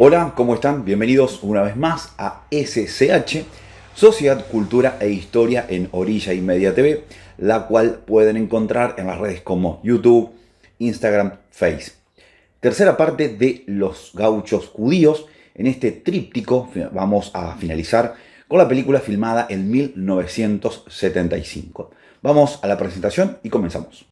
Hola, ¿cómo están? Bienvenidos una vez más a SCH, Sociedad, Cultura e Historia en Orilla y Media TV, la cual pueden encontrar en las redes como YouTube, Instagram, Face. Tercera parte de Los Gauchos Judíos. En este tríptico vamos a finalizar con la película filmada en 1975. Vamos a la presentación y comenzamos.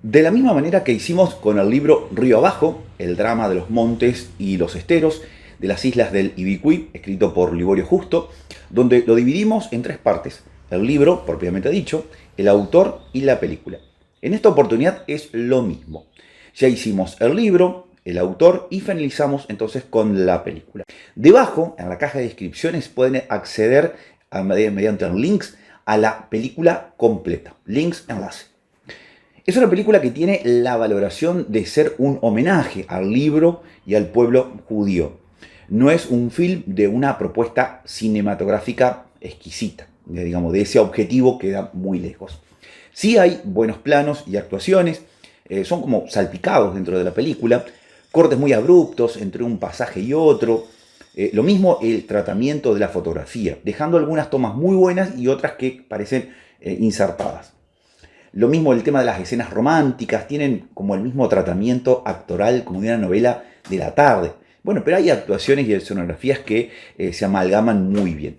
De la misma manera que hicimos con el libro Río Abajo, el drama de los montes y los esteros de las islas del Ibicuí, escrito por Liborio Justo, donde lo dividimos en tres partes: el libro, propiamente dicho, el autor y la película. En esta oportunidad es lo mismo. Ya hicimos el libro, el autor y finalizamos entonces con la película. Debajo, en la caja de descripciones, pueden acceder mediante links a la película completa. Links, enlace. Es una película que tiene la valoración de ser un homenaje al libro y al pueblo judío. No es un film de una propuesta cinematográfica exquisita, digamos, de ese objetivo queda muy lejos. Sí hay buenos planos y actuaciones, son como salpicados dentro de la película, cortes muy abruptos entre un pasaje y otro. Lo mismo el tratamiento de la fotografía, dejando algunas tomas muy buenas y otras que parecen insertadas. Lo mismo el tema de las escenas románticas, tienen como el mismo tratamiento actoral como de una novela de la tarde. Bueno, pero hay actuaciones y escenografías que se amalgaman muy bien.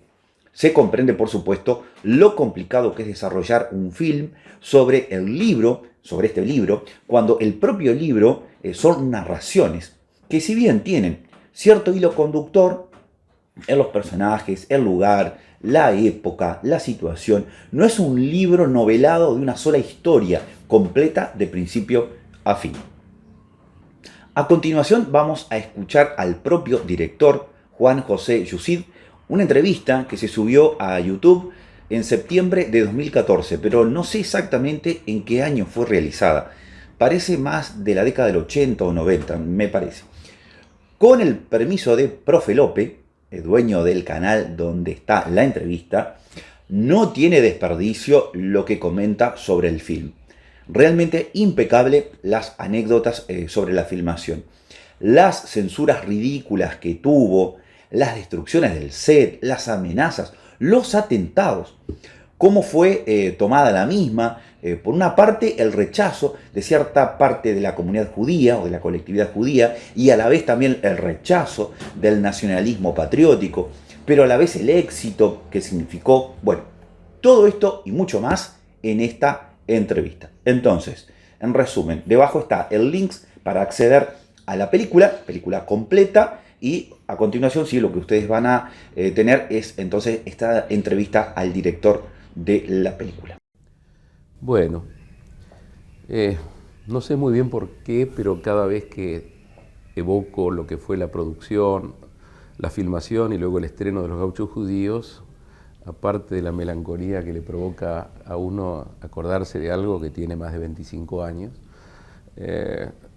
Se comprende, por supuesto, lo complicado que es desarrollar un film sobre el libro, sobre este libro, cuando el propio libro son narraciones que, si bien tienen cierto hilo conductor en los personajes, el lugar, la época, la situación, no es un libro novelado de una sola historia, completa de principio a fin. A continuación vamos a escuchar al propio director, Juan José Yusid, una entrevista que se subió a YouTube en septiembre de 2014, pero no sé exactamente en qué año fue realizada. Parece más de la década del 80 o 90, me parece. Con el permiso de Profe Lope, el dueño del canal donde está la entrevista, no tiene desperdicio lo que comenta sobre el film. Realmente impecable las anécdotas sobre la filmación. Las censuras ridículas que tuvo, las destrucciones del set, las amenazas, los atentados. Cómo fue tomada la misma. Por una parte, el rechazo de cierta parte de la comunidad judía o de la colectividad judía, y a la vez también el rechazo del nacionalismo patriótico, pero a la vez el éxito que significó. Bueno, todo esto y mucho más en esta entrevista. Entonces, en resumen, debajo está el link para acceder a la película completa, y a continuación, sí, lo que ustedes van a tener es entonces esta entrevista al director de la película. Bueno, no sé muy bien por qué, pero cada vez que evoco lo que fue la producción, la filmación y luego el estreno de Los Gauchos Judíos, aparte de la melancolía que le provoca a uno acordarse de algo que tiene más de 25 años,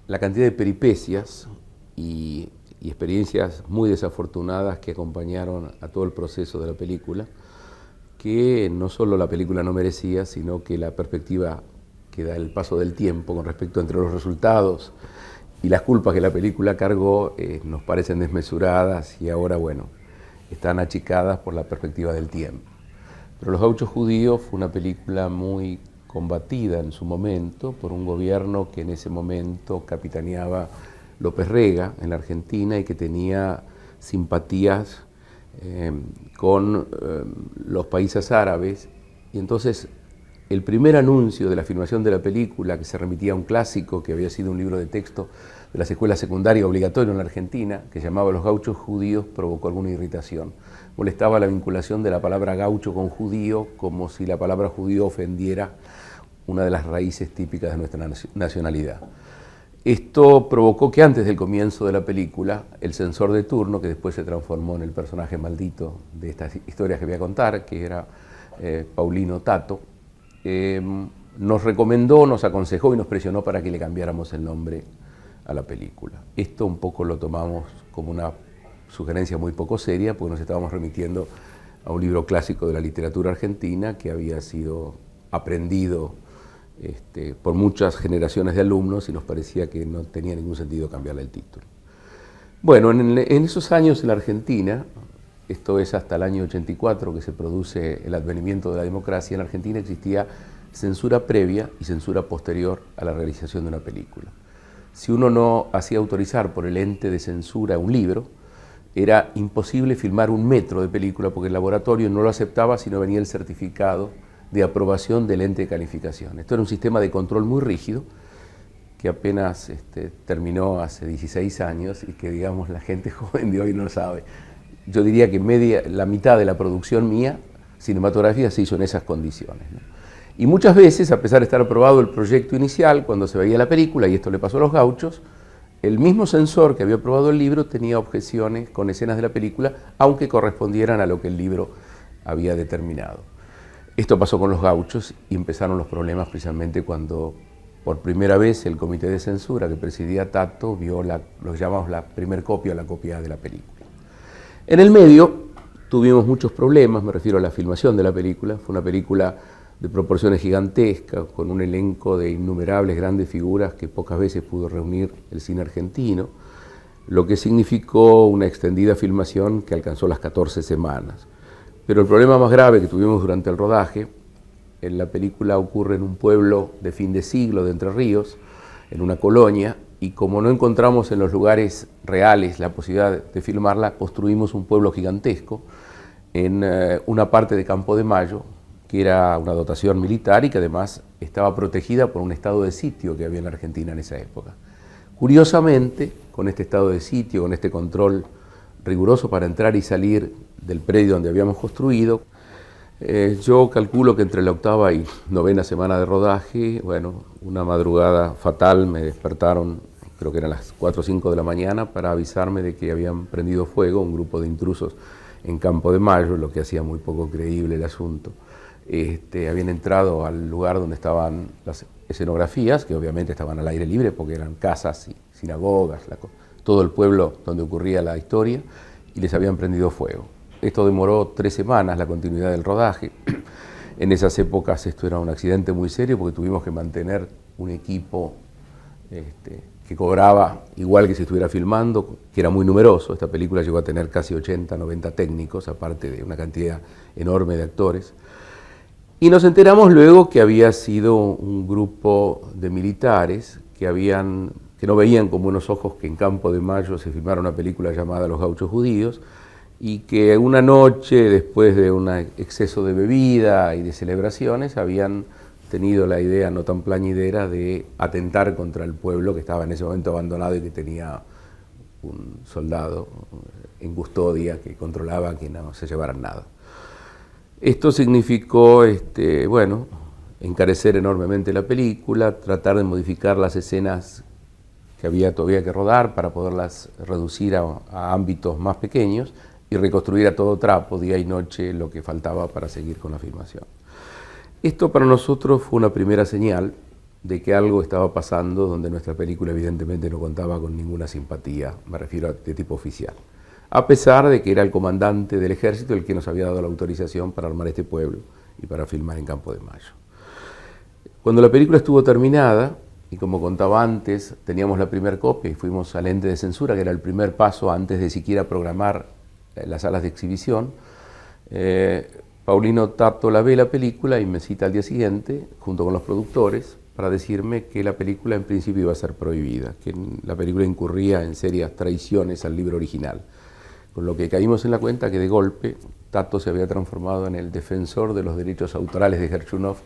la cantidad de peripecias y experiencias muy desafortunadas que acompañaron a todo el proceso de la película, que no solo la película no merecía, sino que la perspectiva que da el paso del tiempo con respecto entre los resultados y las culpas que la película cargó nos parecen desmesuradas y ahora, bueno, están achicadas por la perspectiva del tiempo. Pero Los Gauchos Judíos fue una película muy combatida en su momento por un gobierno que en ese momento capitaneaba López Rega en la Argentina y que tenía simpatías con los países árabes, y entonces el primer anuncio de la filmación de la película, que se remitía a un clásico que había sido un libro de texto de las escuelas secundarias obligatorio en la Argentina, que se llamaba Los Gauchos Judíos, provocó alguna irritación. Molestaba la vinculación de la palabra gaucho con judío, como si la palabra judío ofendiera una de las raíces típicas de nuestra nacionalidad. Esto provocó que antes del comienzo de la película, el censor de turno, que después se transformó en el personaje maldito de estas historias que voy a contar, que era Paulino Tato, nos recomendó, nos aconsejó y nos presionó para que le cambiáramos el nombre a la película. Esto un poco lo tomamos como una sugerencia muy poco seria, porque nos estábamos remitiendo a un libro clásico de la literatura argentina que había sido aprendido por muchas generaciones de alumnos y nos parecía que no tenía ningún sentido cambiarle el título. Bueno, en esos años en la Argentina, esto es hasta el año 84 que se produce el advenimiento de la democracia, en Argentina existía censura previa y censura posterior a la realización de una película. Si uno no hacía autorizar por el ente de censura un libro, era imposible filmar un metro de película porque el laboratorio no lo aceptaba si no venía el certificado de aprobación del ente de calificación. Esto era un sistema de control muy rígido que apenas terminó hace 16 años y que, digamos, la gente joven de hoy no sabe. Yo diría que la mitad de la producción mía cinematográfica se hizo en esas condiciones, ¿no? Y muchas veces, a pesar de estar aprobado el proyecto inicial, cuando se veía la película, y esto le pasó a los Gauchos, el mismo censor que había aprobado el libro tenía objeciones con escenas de la película, aunque correspondieran a lo que el libro había determinado. Esto pasó con los Gauchos y empezaron los problemas precisamente cuando por primera vez el comité de censura que presidía Tato vio lo que llamamos la primer copia o la copia de la película. En el medio tuvimos muchos problemas, me refiero a la filmación de la película. Fue una película de proporciones gigantescas, con un elenco de innumerables grandes figuras que pocas veces pudo reunir el cine argentino, lo que significó una extendida filmación que alcanzó las 14 semanas. Pero el problema más grave que tuvimos durante el rodaje, en la película ocurre en un pueblo de fin de siglo de Entre Ríos, en una colonia, y como no encontramos en los lugares reales la posibilidad de filmarla, construimos un pueblo gigantesco en una parte de Campo de Mayo, que era una dotación militar y que además estaba protegida por un estado de sitio que había en la Argentina en esa época. Curiosamente, con este estado de sitio, con este control riguroso para entrar y salir del predio donde habíamos construido, yo calculo que entre la 8ª y 9ª semana de rodaje, bueno, una madrugada fatal, me despertaron, creo que eran las 4 o 5 de la mañana, para avisarme de que habían prendido fuego un grupo de intrusos en Campo de Mayo, lo que hacía muy poco creíble el asunto. Habían entrado al lugar donde estaban las escenografías, que obviamente estaban al aire libre porque eran casas y sinagogas, todo el pueblo donde ocurría la historia, y les habían prendido fuego. Esto demoró 3 semanas, la continuidad del rodaje. En esas épocas esto era un accidente muy serio porque tuvimos que mantener un equipo que cobraba igual que si estuviera filmando, que era muy numeroso. Esta película llegó a tener casi 80, 90 técnicos, aparte de una cantidad enorme de actores. Y nos enteramos luego que había sido un grupo de militares que no veían con buenos ojos que en Campo de Mayo se filmara una película llamada Los Gauchos Judíos, y que una noche, después de un exceso de bebida y de celebraciones, habían tenido la idea no tan plañidera de atentar contra el pueblo que estaba en ese momento abandonado y que tenía un soldado en custodia que controlaba que no se llevaran nada. Esto significó, bueno, encarecer enormemente la película, tratar de modificar las escenas que había todavía que rodar para poderlas reducir a ámbitos más pequeños y reconstruir a todo trapo, día y noche, lo que faltaba para seguir con la filmación. Esto para nosotros fue una primera señal de que algo estaba pasando donde nuestra película evidentemente no contaba con ninguna simpatía, me refiero a de tipo oficial, a pesar de que era el comandante del ejército el que nos había dado la autorización para armar este pueblo y para filmar en Campo de Mayo. Cuando la película estuvo terminada, y como contaba antes, teníamos la primera copia y fuimos al ente de censura, que era el primer paso antes de siquiera programar las salas de exhibición. Paulino Tato la ve la película y me cita al día siguiente, junto con los productores, para decirme que la película en principio iba a ser prohibida, que la película incurría en serias traiciones al libro original. Con lo que caímos en la cuenta que de golpe Tato se había transformado en el defensor de los derechos autorales de Gerchunov,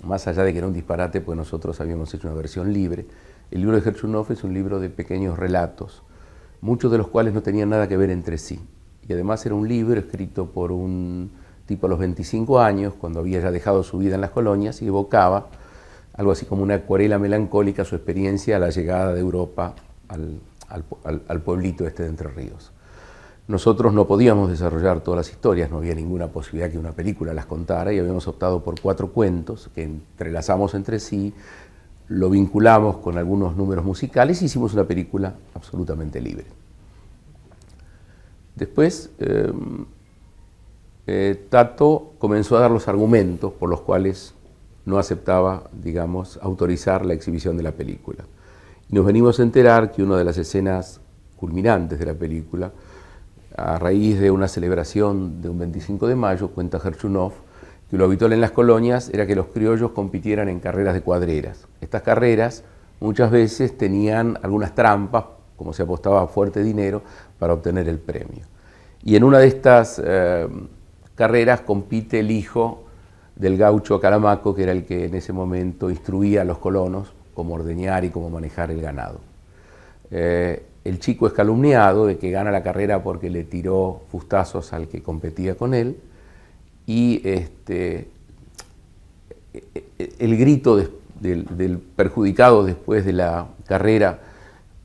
más allá de que era un disparate, pues nosotros habíamos hecho una versión libre. El libro de Gerchunov es un libro de pequeños relatos, muchos de los cuales no tenían nada que ver entre sí. Y además era un libro escrito por un tipo a los 25 años, cuando había ya dejado su vida en las colonias, y evocaba algo así como una acuarela melancólica su experiencia a la llegada de Europa al pueblito de Entre Ríos. Nosotros no podíamos desarrollar todas las historias, no había ninguna posibilidad que una película las contara, y habíamos optado por 4 cuentos que entrelazamos entre sí, lo vinculamos con algunos números musicales y hicimos una película absolutamente libre. Después, Tato comenzó a dar los argumentos por los cuales no aceptaba, digamos, autorizar la exhibición de la película. Y nos venimos a enterar que una de las escenas culminantes de la película, a raíz de una celebración de un 25 de mayo, cuenta Gerchunov, que lo habitual en las colonias era que los criollos compitieran en carreras de cuadreras. Estas carreras muchas veces tenían algunas trampas, como se apostaba fuerte dinero, para obtener el premio. Y en una de estas carreras compite el hijo del gaucho Calamaco, que era el que en ese momento instruía a los colonos cómo ordeñar y cómo manejar el ganado. El chico es calumniado de que gana la carrera porque le tiró fustazos al que competía con él, y el grito del perjudicado después de la carrera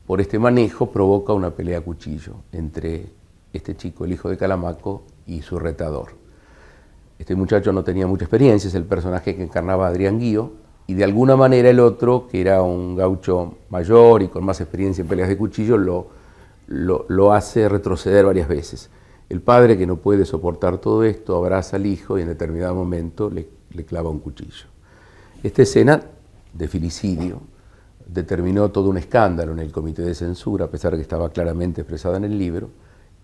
por este manejo provoca una pelea a cuchillo entre este chico, el hijo de Calamaco, y su retador. Este muchacho no tenía mucha experiencia, es el personaje que encarnaba Adrián Guío, y de alguna manera el otro, que era un gaucho mayor y con más experiencia en peleas de cuchillo, lo hace retroceder varias veces. El padre, que no puede soportar todo esto, abraza al hijo y en determinado momento le clava un cuchillo. Esta escena de filicidio determinó todo un escándalo en el comité de censura, a pesar de que estaba claramente expresada en el libro,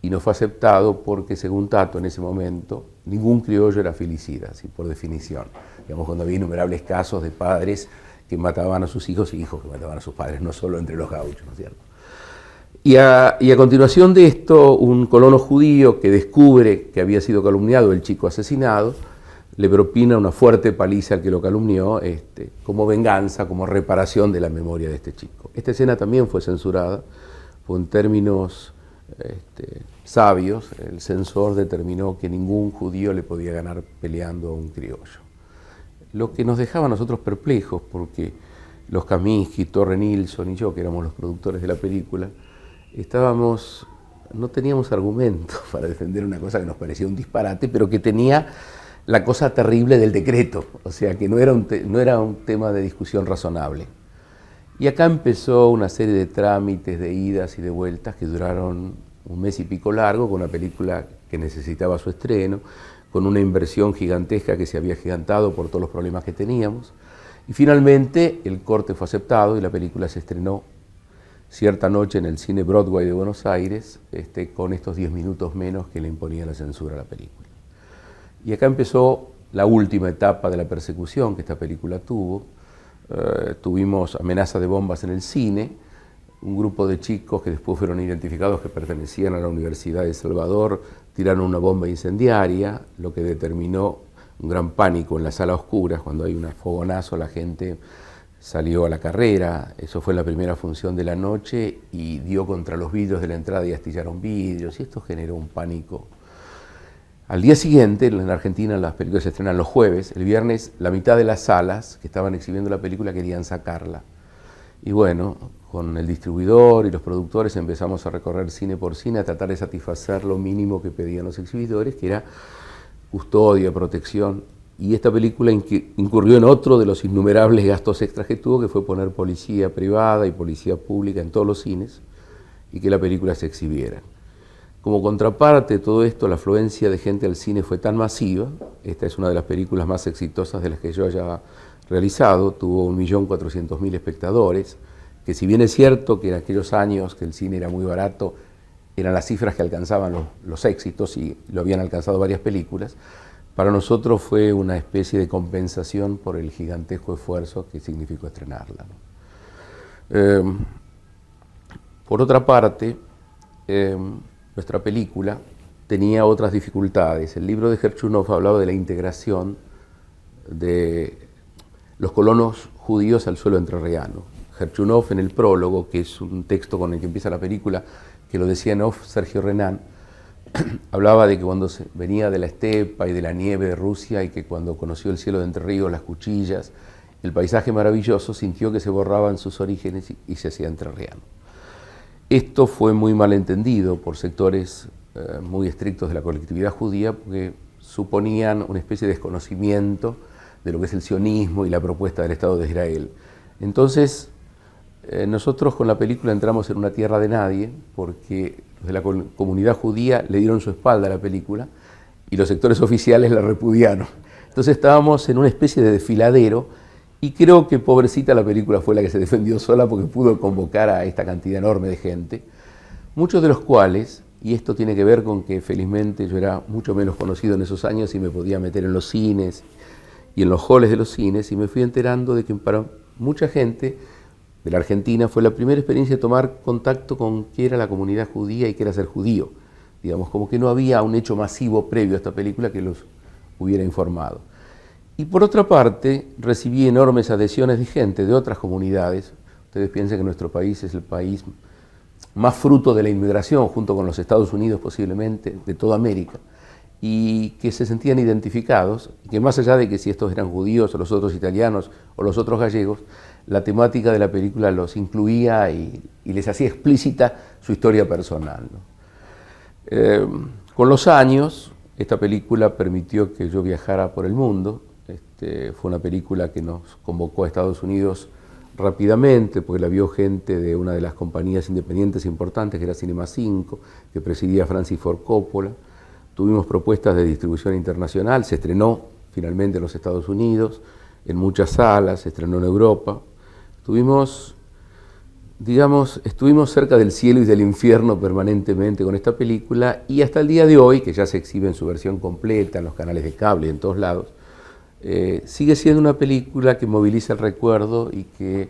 y no fue aceptado porque, según Tato, en ese momento, ningún criollo era filicida, así por definición. Digamos, cuando había innumerables casos de padres que mataban a sus hijos y hijos que mataban a sus padres, no solo entre los gauchos, ¿no es cierto? Y a continuación de esto, un colono judío que descubre que había sido calumniado el chico asesinado, le propina una fuerte paliza al que lo calumnió, como venganza, como reparación de la memoria de este chico. Esta escena también fue censurada, fue en términos sabios. El censor determinó que ningún judío le podía ganar peleando a un criollo. Lo que nos dejaba a nosotros perplejos, porque los Kaminsky, Torre Nilsson y yo, que éramos los productores de la película, no teníamos argumentos para defender una cosa que nos parecía un disparate, pero que tenía la cosa terrible del decreto, o sea que no era un tema de discusión razonable. Y acá empezó una serie de trámites, de idas y de vueltas que duraron un mes y pico largo, con una película que necesitaba su estreno, con una inversión gigantesca que se había gigantado por todos los problemas que teníamos. Y finalmente el corte fue aceptado y la película se estrenó cierta noche en el cine Broadway de Buenos Aires, con estos 10 minutos menos que le imponía la censura a la película. Y acá empezó la última etapa de la persecución que esta película tuvo. Tuvimos amenazas de bombas en el cine, un grupo de chicos que después fueron identificados que pertenecían a la Universidad de Salvador, tiraron una bomba incendiaria, lo que determinó un gran pánico en las salas oscuras. Cuando hay un fogonazo, la gente salió a la carrera. Eso fue la primera función de la noche y dio contra los vidrios de la entrada y astillaron vidrios, y esto generó un pánico. Al día siguiente, en Argentina las películas se estrenan los jueves, el viernes la mitad de las salas que estaban exhibiendo la película querían sacarla. Y bueno, con el distribuidor y los productores empezamos a recorrer cine por cine a tratar de satisfacer lo mínimo que pedían los exhibidores, que era custodia, protección. Y esta película incurrió en otro de los innumerables gastos extras que tuvo, que fue poner policía privada y policía pública en todos los cines y que la película se exhibiera. Como contraparte de todo esto, la afluencia de gente al cine fue tan masiva. Esta es una de las películas más exitosas de las que yo haya realizado. Tuvo 1.400.000 espectadores, que si bien es cierto que en aquellos años que el cine era muy barato, eran las cifras que alcanzaban los éxitos y lo habían alcanzado varias películas, para nosotros fue una especie de compensación por el gigantesco esfuerzo que significó estrenarla, ¿no? Por otra parte, nuestra película tenía otras dificultades. El libro de Gerchunov hablaba de la integración de los colonos judíos al suelo entrerriano. Gerchunov, en el prólogo, que es un texto con el que empieza la película, que lo decía en off Sergio Renán, hablaba de que cuando venía de la estepa y de la nieve de Rusia y que cuando conoció el cielo de Entre Ríos, las cuchillas, el paisaje maravilloso, sintió que se borraban sus orígenes y se hacía entrerriano. Esto fue muy mal entendido por sectores muy estrictos de la colectividad judía, porque suponían una especie de desconocimiento de lo que es el sionismo y la propuesta del Estado de Israel. Entonces, nosotros con la película entramos en una tierra de nadie, porque los de la comunidad judía le dieron su espalda a la película y los sectores oficiales la repudiaron. Entonces estábamos en una especie de desfiladero y creo que pobrecita la película fue la que se defendió sola porque pudo convocar a esta cantidad enorme de gente, muchos de los cuales, y esto tiene que ver con que felizmente yo era mucho menos conocido en esos años y me podía meter en los cines y en los halls de los cines, y me fui enterando de que para mucha gente de la Argentina fue la primera experiencia de tomar contacto con qué era la comunidad judía y qué era ser judío. Digamos, como que no había un hecho masivo previo a esta película que los hubiera informado. Y por otra parte, recibí enormes adhesiones de gente de otras comunidades. Ustedes piensan que nuestro país es el país más fruto de la inmigración, junto con los Estados Unidos posiblemente, de toda América, y que se sentían identificados, y que más allá de que si estos eran judíos o los otros italianos o los otros gallegos, la temática de la película los incluía y les hacía explícita su historia personal, ¿no? Con los años, esta película permitió que yo viajara por el mundo. Fue una película que nos convocó a Estados Unidos rápidamente, porque la vio gente de una de las compañías independientes importantes, que era Cinema 5, que presidía Francis Ford Coppola. Tuvimos propuestas de distribución internacional, se estrenó finalmente en los Estados Unidos, en muchas salas, se estrenó en Europa. Estuvimos cerca del cielo y del infierno permanentemente con esta película, y hasta el día de hoy, que ya se exhibe en su versión completa en los canales de cable y en todos lados, sigue siendo una película que moviliza el recuerdo y que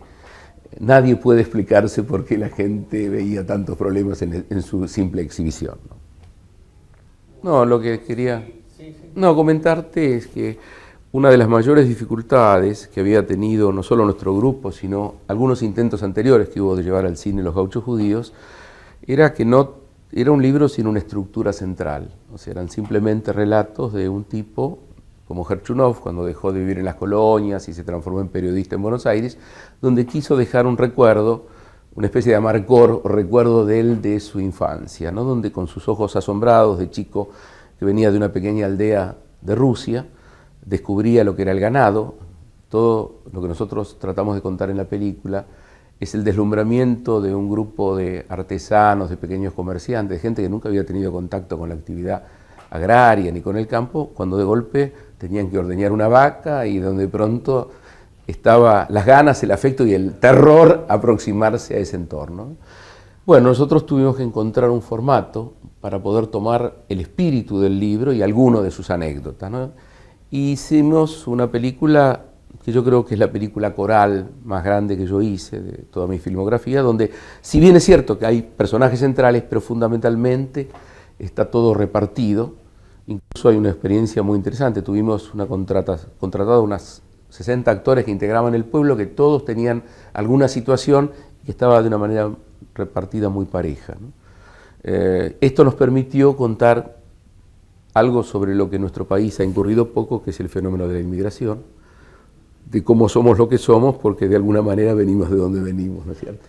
nadie puede explicarse por qué la gente veía tantos problemas en su simple exhibición, ¿no? No, lo que quería comentarte es que una de las mayores dificultades que había tenido no solo nuestro grupo, sino algunos intentos anteriores que hubo de llevar al cine Los Gauchos Judíos, era que no era un libro sin una estructura central. O sea, eran simplemente relatos de un tipo como Herchunov, cuando dejó de vivir en las colonias y se transformó en periodista en Buenos Aires, donde quiso dejar un recuerdo, una especie de amargor o recuerdo de él de su infancia, ¿no? Donde con sus ojos asombrados de chico que venía de una pequeña aldea de Rusia, descubría lo que era el ganado. Todo lo que nosotros tratamos de contar en la película es el deslumbramiento de un grupo de artesanos, de pequeños comerciantes, de gente que nunca había tenido contacto con la actividad agraria ni con el campo, cuando de golpe tenían que ordeñar una vaca y donde pronto estaba las ganas, el afecto y el terror aproximarse a ese entorno. Bueno, nosotros tuvimos que encontrar un formato para poder tomar el espíritu del libro y alguno de sus anécdotas, ¿no? Y hicimos una película que yo creo que es la película coral más grande que yo hice de toda mi filmografía, donde si bien es cierto que hay personajes centrales, pero fundamentalmente está todo repartido. Incluso hay una experiencia muy interesante. Tuvimos contratado unas 60 actores que integraban el pueblo, que todos tenían alguna situación que estaba de una manera repartida muy pareja, ¿no? Esto nos permitió contar algo sobre lo que nuestro país ha incurrido poco, que es el fenómeno de la inmigración, de cómo somos lo que somos, porque de alguna manera venimos de donde venimos, ¿no es cierto?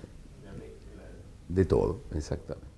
De todo, exactamente.